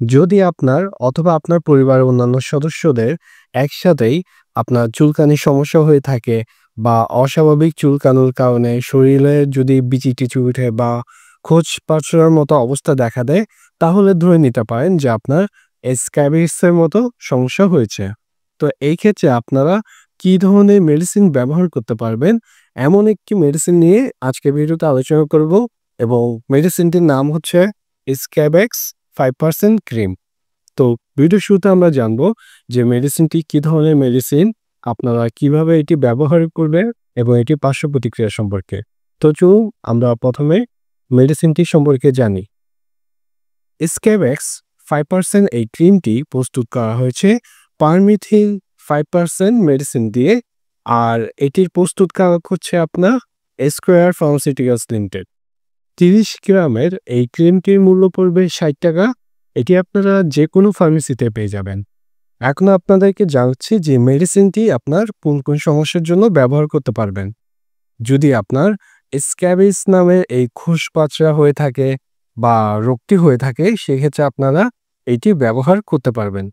যদি আপনার অথবা আপনার পরিবারের অন্যান্য সদস্যদের একসাথেই আপনার চুলকানির সমস্যা হয়ে থাকে বা অস্বাভাবিক চুলকানোর কারণে শরীরে যদি বিচি-টিচি উঠে বা খোঁচ পাঁচড়ার মতো অবস্থা দেখা দেয়, তাহলে ধরে নিতে পারেন যে আপনার স্ক্যাবিসের মতো সমস্যা হয়েছে। তো এই ক্ষেত্রে আপনারা কি ধরনের মেডিসিন ব্যবহার করতে পারবেন, এমন একটি মেডিসিন নিয়ে আজকে ভিডিওতে আলোচনা করব এবং মেডিসিনটির নাম হচ্ছে স্ক্যাবেক্স 5% ক্রিম। তো ভিডিও শুরুতে আমরা জানবো যে মেডিসিনটি কি ধরনের মেডিসিন, আপনারা কিভাবে এটি ব্যবহার করবেন এবং এটির পার্শ্ব প্রতিক্রিয়া সম্পর্কে। তো চলুন আমরা প্রথমে মেডিসিনটি সম্পর্কে জানি। স্ক্যাবেক্স 5% এই ক্রিমটি প্রস্তুত করা হয়েছে পারমিথিল 5% মেডিসিন দিয়ে, আর এটির প্রস্তুতকারক হচ্ছে আপনার স্কোয়ার ফার্মাসিউটিক্যালস লিমিটেড। 30 গ্রামের এই ক্রিমটির মূল্য পড়বে 60 টাকা। এটি আপনারা যে কোনো ফার্মেসিতে পেয়ে যাবেন। এখন আপনাদেরকে জানাচ্ছি যে মেডিসিনটি আপনার কোন কোন সমস্যার জন্য ব্যবহার করতে পারবেন। যদি আপনার স্ক্যাবিস নামে এই খোসপাচড়া হয়ে থাকে বা রোগটি হয়ে থাকে, সেক্ষেত্রে আপনারা এটি ব্যবহার করতে পারবেন।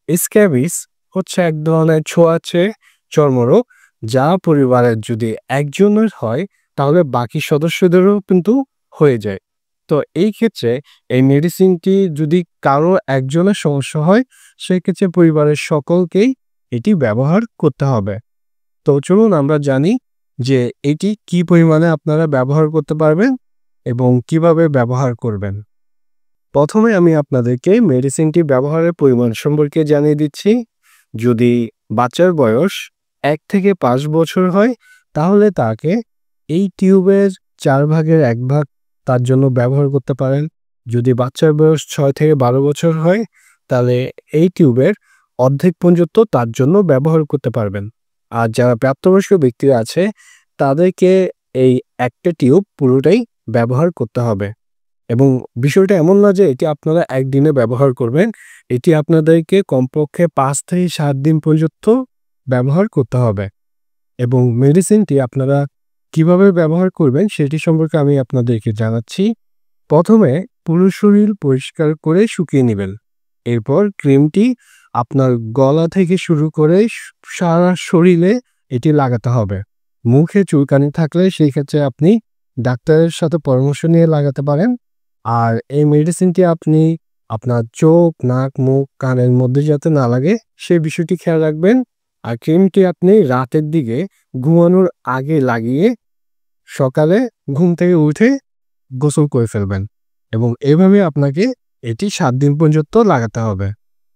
স্ক্যাবিস হচ্ছে এক ধরনের ছোঁয়াচে চর্মরোগ, যা পরিবারের যদি একজনের হয় তাহলে বাকি সদস্যদেরও কিন্তু হয়ে যায়। তো এই ক্ষেত্রে এই মেডিসিনটি যদি কারো একজনের সমস্যা হয়, সেক্ষেত্রে পরিবারের সকলকেই এটি ব্যবহার করতে হবে। তো চলুন আমরা জানি যে এটি কি পরিমাণে আপনারা ব্যবহার করতে পারবেন এবং কিভাবে ব্যবহার করবেন। প্রথমে আমি আপনাদেরকে মেডিসিনটি ব্যবহারের পরিমাণ সম্পর্কে জানিয়ে দিচ্ছি। যদি বাচ্চার বয়স 1 থেকে 5 বছর হয়, তাহলে তাকে এই টিউবের 4 ভাগের 1 ভাগ তার জন্য ব্যবহার করতে পারেন। যদি বাচ্চার বয়স 6 থেকে 12 বছর হয়, তাহলে এই টিউবের অর্ধেক পর্যন্ত তার জন্য ব্যবহার করতে পারবেন। আর যারা প্রাপ্তবয়স্ক ব্যক্তিরা আছে, তাদেরকে এই একটা টিউব পুরোটাই ব্যবহার করতে হবে। এবং বিষয়টা এমন না যে এটি আপনারা একদিনে ব্যবহার করবেন, এটি আপনাদেরকে কমপক্ষে 5 থেকে 7 দিন পর্যন্ত ব্যবহার করতে হবে। এবং মেডিসিনটি আপনারা কিভাবে ব্যবহার করবেন সেটি সম্পর্কে আমি আপনাদেরকে জানাচ্ছি। প্রথমে পুরো শরীর পরিষ্কার করে শুকিয়ে নেবেন। এরপর ক্রিমটি আপনার গলা থেকে শুরু করে সারা শরীরে এটি লাগাতে হবে। মুখে চুলকানি থাকলে সেই ক্ষেত্রে আপনি ডাক্তারের সাথে পরামর্শ নিয়ে লাগাতে পারেন। আর এই মেডিসিনটি আপনি আপনার চোখ, নাক, মুখ, কানের মধ্যে যাতে না লাগে সেই বিষয়টি খেয়াল রাখবেন। আর ক্রিমটি আপনি রাতের দিকে ঘুমানোর আগে লাগিয়ে সকালে ঘুম থেকে উঠে গোসল করে ফেলবেন এবং এভাবে আপনাকে এটি 7 দিন পর্যন্ত লাগাতে হবে।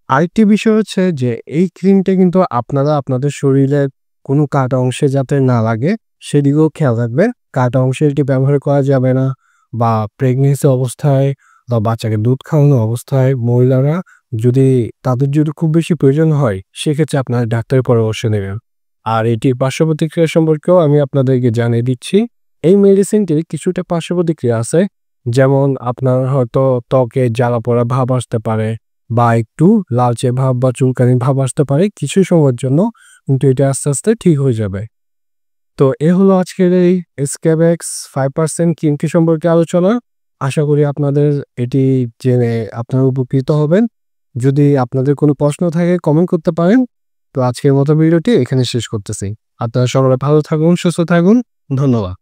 আরেকটি বিষয় হচ্ছে যে এই ক্রিমটা কিন্তু আপনারা আপনাদের শরীরের কোনো কাটা অংশে যাতে না লাগে সেদিকেও খেয়াল রাখবেন। কাটা অংশে এটি ব্যবহার করা যাবে না, বা প্রেগনেন্সি অবস্থায় বা বাচ্চাকে দুধ খাওয়ানো অবস্থায় মহিলারা তাদের যদি খুব বেশি প্রয়োজন হয়, সেক্ষেত্রে আপনার ডাক্তারের পরামর্শ নেবেন। আর এটির পার্শ্ব প্রতিক্রিয়া সম্পর্কেও আমি আপনাদেরকে জানিয়ে দিচ্ছি। এই মেডিসিনটির কিছুটা পার্শ্ব প্রতিক্রিয়া আছে, যেমন আপনার হয়তো ত্বকে জ্বালা পোড়া ভাব আসতে পারে বা একটু লালচে ভাব বা চুলকানি ভাব আসতে পারে কিছু সময়ের জন্য, কিন্তু এটা আস্তে আস্তে ঠিক হয়ে যাবে। তো এ হলো আজকের এই স্ক্যাবেক্স 5% ক্রিমটি সম্পর্কে আলোচনা। আশা করি আপনাদের এটি জেনে আপনারা উপকৃত হবেন। যদি আপনাদের কোনো প্রশ্ন থাকে কমেন্ট করতে পারেন। তো আজকের মতো ভিডিওটি এখানে শেষ করতেছি। আপনারা সবাই ভালো থাকুন, সুস্থ থাকুন। ধন্যবাদ।